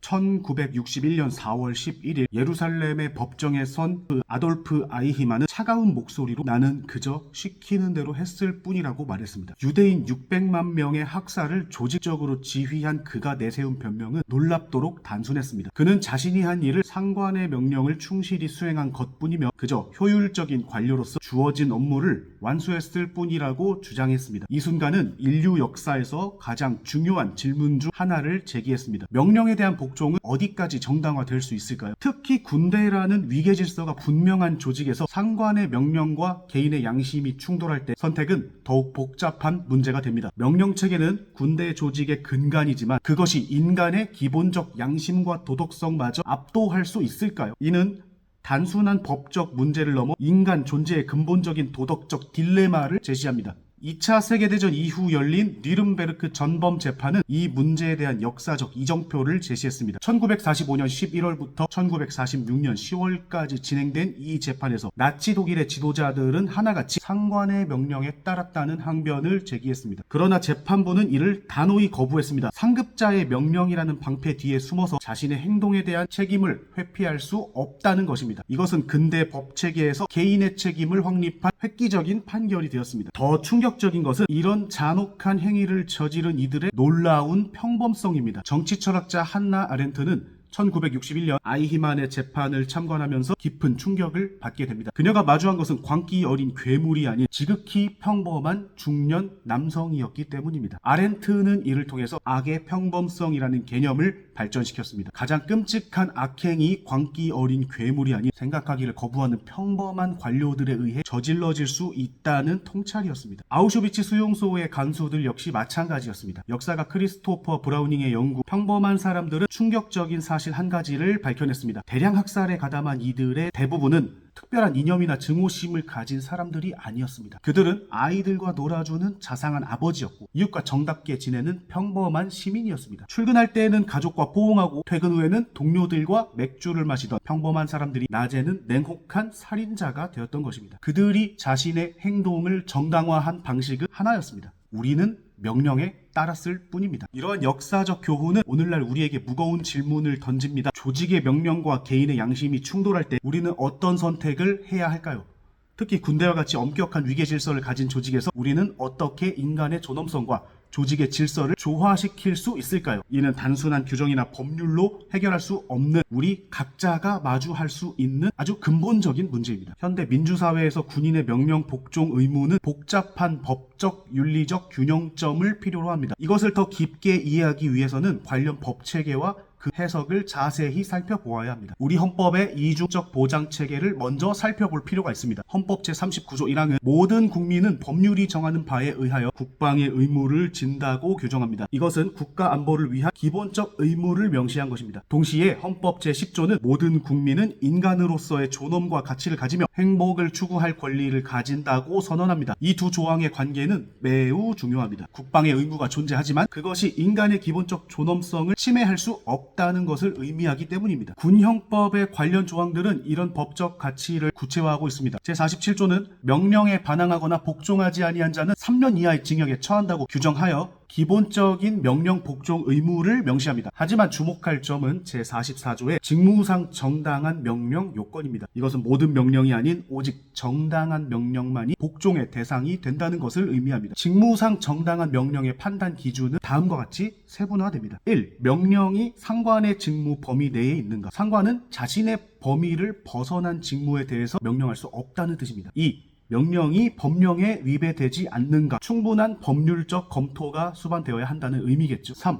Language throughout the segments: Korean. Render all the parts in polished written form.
1961년 4월 11일 예루살렘의 법정에 선 그 아돌프 아이히만은 차가운 목소리로 나는 그저 시키는 대로 했을 뿐이라고 말했습니다. 유대인 600만 명의 학살을 조직적으로 지휘한 그가 내세운 변명은 놀랍도록 단순했습니다. 그는 자신이 한 일을 상관의 명령을 충실히 수행한 것뿐이며 그저 효율적인 관료로서 주어진 업무를 완수했을 뿐이라고 주장했습니다. 이 순간은 인류 역사에서 가장 중요한 질문 중 하나를 제기했습니다. 명령에 대한 복종은 어디까지 정당화될 수 있을까요? 특히 군대라는 위계 질서가 분명한 조직에서 상관의 명령과 개인의 양심이 충돌할 때 선택은 더욱 복잡한 문제가 됩니다. 명령체계는 군대 조직의 근간이지만 그것이 인간의 기본적 양심과 도덕성마저 압도할 수 있을까요? 이는 단순한 법적 문제를 넘어 인간 존재의 근본적인 도덕적 딜레마를 제시합니다. 2차 세계대전 이후 열린 뉘른베르크 전범 재판은 이 문제에 대한 역사적 이정표를 제시했습니다. 1945년 11월부터 1946년 10월까지 진행된 이 재판에서 나치 독일의 지도자들은 하나같이 상관의 명령에 따랐다는 항변을 제기했습니다. 그러나 재판부는 이를 단호히 거부했습니다. 상급자의 명령이라는 방패 뒤에 숨어서 자신의 행동에 대한 책임을 회피할 수 없다는 것입니다. 이것은 근대 법체계에서 개인의 책임을 확립한 획기적인 판결이 되었습니다. 더 충격적인 것은 이런 잔혹한 행위를 저지른 이들의 놀라운 평범성입니다. 정치 철학자 한나 아렌트는 1961년 아이히만의 재판을 참관하면서 깊은 충격을 받게 됩니다. 그녀가 마주한 것은 광기 어린 괴물이 아닌 지극히 평범한 중년 남성이었기 때문입니다. 아렌트는 이를 통해서 악의 평범성이라는 개념을 발전시켰습니다. 가장 끔찍한 악행이 광기 어린 괴물이 아닌 생각하기를 거부하는 평범한 관료들에 의해 저질러질 수 있다는 통찰이었습니다. 아우슈비츠 수용소의 간수들 역시 마찬가지였습니다. 역사가 크리스토퍼 브라우닝의 연구 평범한 사람들은 충격적인 사실 한 가지를 밝혀냈습니다. 대량 학살에 가담한 이들의 대부분은 특별한 이념이나 증오심을 가진 사람들이 아니었습니다. 그들은 아이들과 놀아주는 자상한 아버지였고 이웃과 정답게 지내는 평범한 시민이었습니다. 출근할 때에는 가족과 포옹하고 퇴근 후에는 동료들과 맥주를 마시던 평범한 사람들이 낮에는 냉혹한 살인자가 되었던 것입니다. 그들이 자신의 행동을 정당화한 방식은 하나였습니다. 우리는 명령에 따랐을 뿐입니다. 이러한 역사적 교훈은 오늘날 우리에게 무거운 질문을 던집니다. 조직의 명령과 개인의 양심이 충돌할 때 우리는 어떤 선택을 해야 할까요? 특히 군대와 같이 엄격한 위계 질서를 가진 조직에서 우리는 어떻게 인간의 존엄성과 조직의 질서를 조화시킬 수 있을까요? 이는 단순한 규정이나 법률로 해결할 수 없는 우리 각자가 마주할 수 있는 아주 근본적인 문제입니다. 현대 민주사회에서 군인의 명령 복종 의무는 복잡한 법적, 윤리적 균형점을 필요로 합니다. 이것을 더 깊게 이해하기 위해서는 관련 법체계와 그 해석을 자세히 살펴보아야 합니다. 우리 헌법의 이중적 보장 체계를 먼저 살펴볼 필요가 있습니다. 헌법 제39조 1항은 모든 국민은 법률이 정하는 바에 의하여 국방의 의무를 진다고 규정합니다. 이것은 국가 안보를 위한 기본적 의무를 명시한 것입니다. 동시에 헌법 제10조는 모든 국민은 인간으로서의 존엄과 가치를 가지며 행복을 추구할 권리를 가진다고 선언합니다. 이 두 조항의 관계는 매우 중요합니다. 국방의 의무가 존재하지만 그것이 인간의 기본적 존엄성을 침해할 수 없다는 것을 의미하기 때문입니다. 군형법의 관련 조항들은 이런 법적 가치를 구체화하고 있습니다. 제47조는 명령에 반항하거나 복종하지 아니한 자는 3년 이하의 징역에 처한다고 규정하여 기본적인 명령 복종 의무를 명시합니다. 하지만 주목할 점은 제44조의 직무상 정당한 명령 요건입니다. 이것은 모든 명령이 아닌 오직 정당한 명령만이 복종의 대상이 된다는 것을 의미합니다. 직무상 정당한 명령의 판단 기준은 다음과 같이 세분화됩니다. 1. 명령이 상관의 직무 범위 내에 있는가? 상관은 자신의 범위를 벗어난 직무에 대해서 명령할 수 없다는 뜻입니다. 2. 명령이 법령에 위배되지 않는가? 충분한 법률적 검토가 수반되어야 한다는 의미겠죠. 3.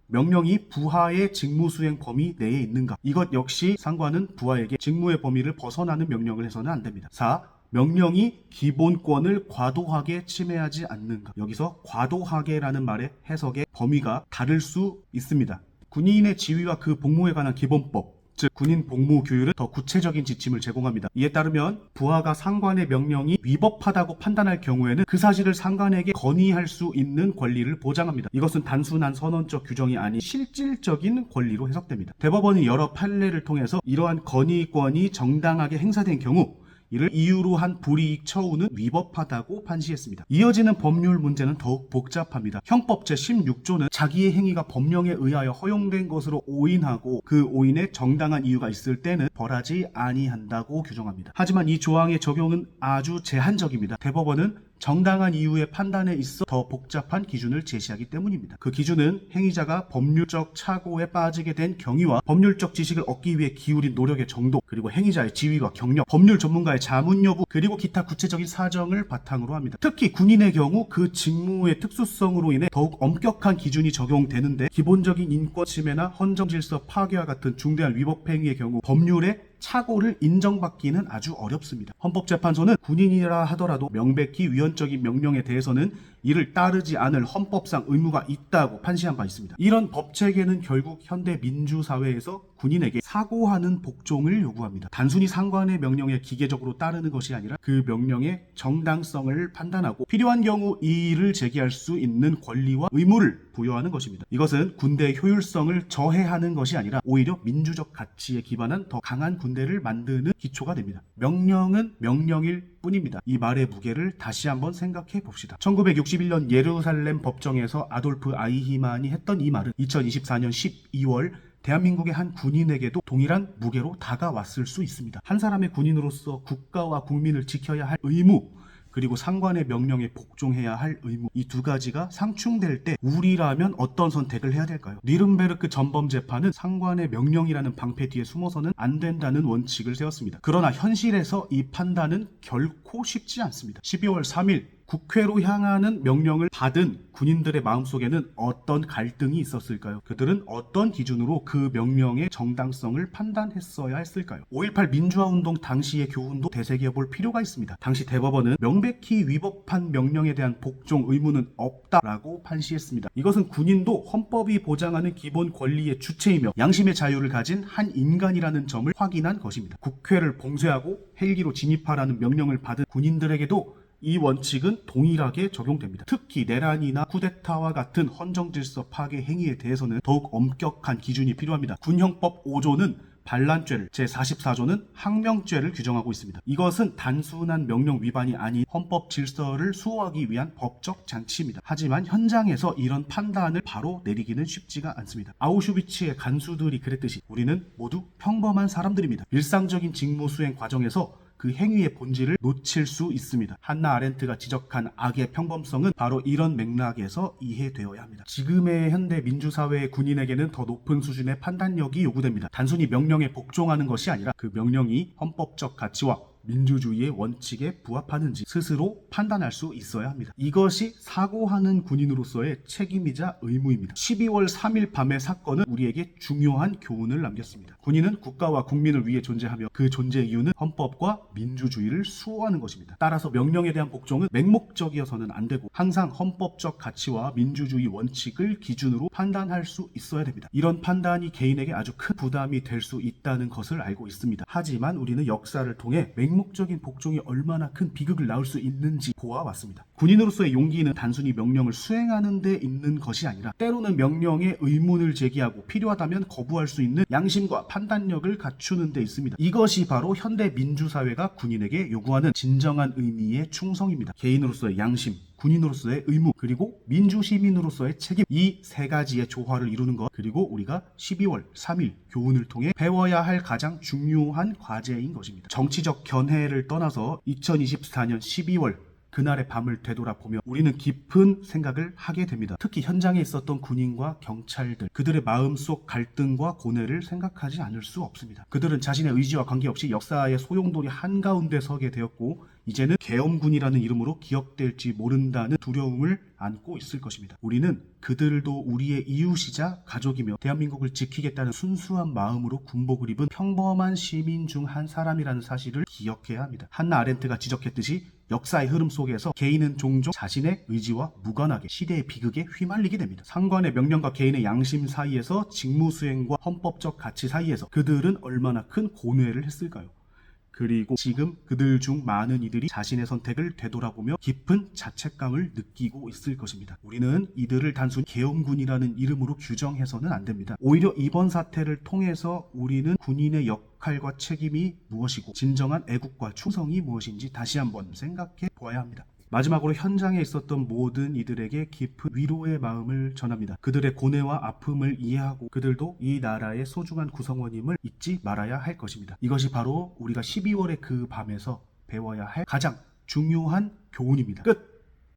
명령이 부하의 직무 수행 범위 내에 있는가? 이것 역시 상관은 부하에게 직무의 범위를 벗어나는 명령을 해서는 안 됩니다. 4. 명령이 기본권을 과도하게 침해하지 않는가? 여기서 과도하게라는 말의 해석의 범위가 다를 수 있습니다. 군인의 지위와 그 복무에 관한 기본법, 즉 군인 복무 규율은 더 구체적인 지침을 제공합니다. 이에 따르면 부하가 상관의 명령이 위법하다고 판단할 경우에는 그 사실을 상관에게 건의할 수 있는 권리를 보장합니다. 이것은 단순한 선언적 규정이 아닌 실질적인 권리로 해석됩니다. 대법원이 여러 판례를 통해서 이러한 건의권이 정당하게 행사된 경우 이를 이유로 한 불이익 처우는 위법하다고 판시했습니다. 이어지는 법률 문제는 더욱 복잡합니다. 형법 제16조는 자기의 행위가 법령에 의하여 허용된 것으로 오인하고 그 오인에 정당한 이유가 있을 때는 벌하지 아니한다고 규정합니다. 하지만 이 조항의 적용은 아주 제한적입니다. 대법원은 정당한 이유의 판단에 있어 더 복잡한 기준을 제시하기 때문입니다. 그 기준은 행위자가 법률적 착오에 빠지게 된 경위와 법률적 지식을 얻기 위해 기울인 노력의 정도, 그리고 행위자의 지위와 경력, 법률 전문가의 자문 여부, 그리고 기타 구체적인 사정을 바탕으로 합니다. 특히 군인의 경우 그 직무의 특수성으로 인해 더욱 엄격한 기준이 적용되는데, 기본적인 인권 침해나 헌정 질서 파괴와 같은 중대한 위법 행위의 경우 법률의 착오를 인정받기는 아주 어렵습니다. 헌법재판소는 군인이라 하더라도 명백히 위헌적인 명령에 대해서는 이를 따르지 않을 헌법상 의무가 있다고 판시한 바 있습니다. 이런 법체계는 결국 현대 민주사회에서 군인에게 사고하는 복종을 요구합니다. 단순히 상관의 명령에 기계적으로 따르는 것이 아니라 그 명령의 정당성을 판단하고 필요한 경우 이의를 제기할 수 있는 권리와 의무를 부여하는 것입니다. 이것은 군대의 효율성을 저해하는 것이 아니라 오히려 민주적 가치에 기반한 더 강한 군대를 만드는 기초가 됩니다. 명령은 명령일 뿐입니다. 이 말의 무게를 다시 한번 생각해 봅시다. 1961년 예루살렘 법정에서 아돌프 아이히만이 했던 이 말은 2024년 12월 대한민국의 한 군인에게도 동일한 무게로 다가왔을 수 있습니다. 한 사람의 군인으로서 국가와 국민을 지켜야 할 의무, 그리고 상관의 명령에 복종해야 할 의무, 이 두 가지가 상충될 때 우리라면 어떤 선택을 해야 될까요? 뉘른베르크 전범 재판은 상관의 명령이라는 방패 뒤에 숨어서는 안 된다는 원칙을 세웠습니다. 그러나 현실에서 이 판단은 결코 쉽지 않습니다. 12월 3일 국회로 향하는 명령을 받은 군인들의 마음속에는 어떤 갈등이 있었을까요? 그들은 어떤 기준으로 그 명령의 정당성을 판단했어야 했을까요? 5.18 민주화운동 당시의 교훈도 되새겨볼 필요가 있습니다. 당시 대법원은 명백히 위법한 명령에 대한 복종 의무는 없다라고 판시했습니다. 이것은 군인도 헌법이 보장하는 기본 권리의 주체이며 양심의 자유를 가진 한 인간이라는 점을 확인한 것입니다. 국회를 봉쇄하고 헬기로 진입하라는 명령을 받은 군인들에게도 이 원칙은 동일하게 적용됩니다. 특히 내란이나 쿠데타와 같은 헌정질서 파괴 행위에 대해서는 더욱 엄격한 기준이 필요합니다. 군형법 5조는 반란죄를, 제44조는 항명죄를 규정하고 있습니다. 이것은 단순한 명령 위반이 아닌 헌법 질서를 수호하기 위한 법적 장치입니다. 하지만 현장에서 이런 판단을 바로 내리기는 쉽지가 않습니다. 아우슈비츠의 간수들이 그랬듯이 우리는 모두 평범한 사람들입니다. 일상적인 직무 수행 과정에서 그 행위의 본질을 놓칠 수 있습니다. 한나 아렌트가 지적한 악의 평범성은 바로 이런 맥락에서 이해되어야 합니다. 지금의 현대 민주사회의 군인에게는 더 높은 수준의 판단력이 요구됩니다. 단순히 명령에 복종하는 것이 아니라 그 명령이 헌법적 가치와 민주주의의 원칙에 부합하는지 스스로 판단할 수 있어야 합니다. 이것이 사고하는 군인으로서의 책임이자 의무입니다. 12월 3일 밤의 사건은 우리에게 중요한 교훈을 남겼습니다. 군인은 국가와 국민을 위해 존재하며 그 존재 이유는 헌법과 민주주의를 수호하는 것입니다. 따라서 명령에 대한 복종은 맹목적이어서는 안 되고 항상 헌법적 가치와 민주주의 원칙을 기준으로 판단할 수 있어야 됩니다. 이런 판단이 개인에게 아주 큰 부담이 될 수 있다는 것을 알고 있습니다. 하지만 우리는 역사를 통해 맹목적인 복종이 얼마나 큰 비극을 낳을 수 있는지 보아왔습니다. 군인으로서의 용기는 단순히 명령을 수행하는 데 있는 것이 아니라 때로는 명령에 의문을 제기하고 필요하다면 거부할 수 있는 양심과 판단력을 갖추는 데 있습니다. 이것이 바로 현대 민주사회가 군인에게 요구하는 진정한 의미의 충성입니다. 개인으로서의 양심, 군인으로서의 의무, 그리고 민주시민으로서의 책임, 이 세 가지의 조화를 이루는 것, 그리고 우리가 12월 3일 교훈을 통해 배워야 할 가장 중요한 과제인 것입니다. 정치적 견해를 떠나서 2024년 12월 그날의 밤을 되돌아보며 우리는 깊은 생각을 하게 됩니다. 특히 현장에 있었던 군인과 경찰들, 그들의 마음속 갈등과 고뇌를 생각하지 않을 수 없습니다. 그들은 자신의 의지와 관계없이 역사의 소용돌이 한가운데 서게 되었고 이제는 계엄군이라는 이름으로 기억될지 모른다는 두려움을 안고 있을 것입니다. 우리는 그들도 우리의 이웃이자 가족이며 대한민국을 지키겠다는 순수한 마음으로 군복을 입은 평범한 시민 중 한 사람이라는 사실을 기억해야 합니다. 한나 아렌트가 지적했듯이 역사의 흐름 속에서 개인은 종종 자신의 의지와 무관하게 시대의 비극에 휘말리게 됩니다. 상관의 명령과 개인의 양심 사이에서 직무 수행과 헌법적 가치 사이에서 그들은 얼마나 큰 고뇌를 했을까요? 그리고 지금 그들 중 많은 이들이 자신의 선택을 되돌아보며 깊은 자책감을 느끼고 있을 것입니다. 우리는 이들을 단순히 계엄군이라는 이름으로 규정해서는 안 됩니다. 오히려 이번 사태를 통해서 우리는 군인의 역할과 책임이 무엇이고 진정한 애국과 충성이 무엇인지 다시 한번 생각해 보아야 합니다. 마지막으로 현장에 있었던 모든 이들에게 깊은 위로의 마음을 전합니다. 그들의 고뇌와 아픔을 이해하고 그들도 이 나라의 소중한 구성원임을 잊지 말아야 할 것입니다. 이것이 바로 우리가 12월의 그 밤에서 배워야 할 가장 중요한 교훈입니다. 끝!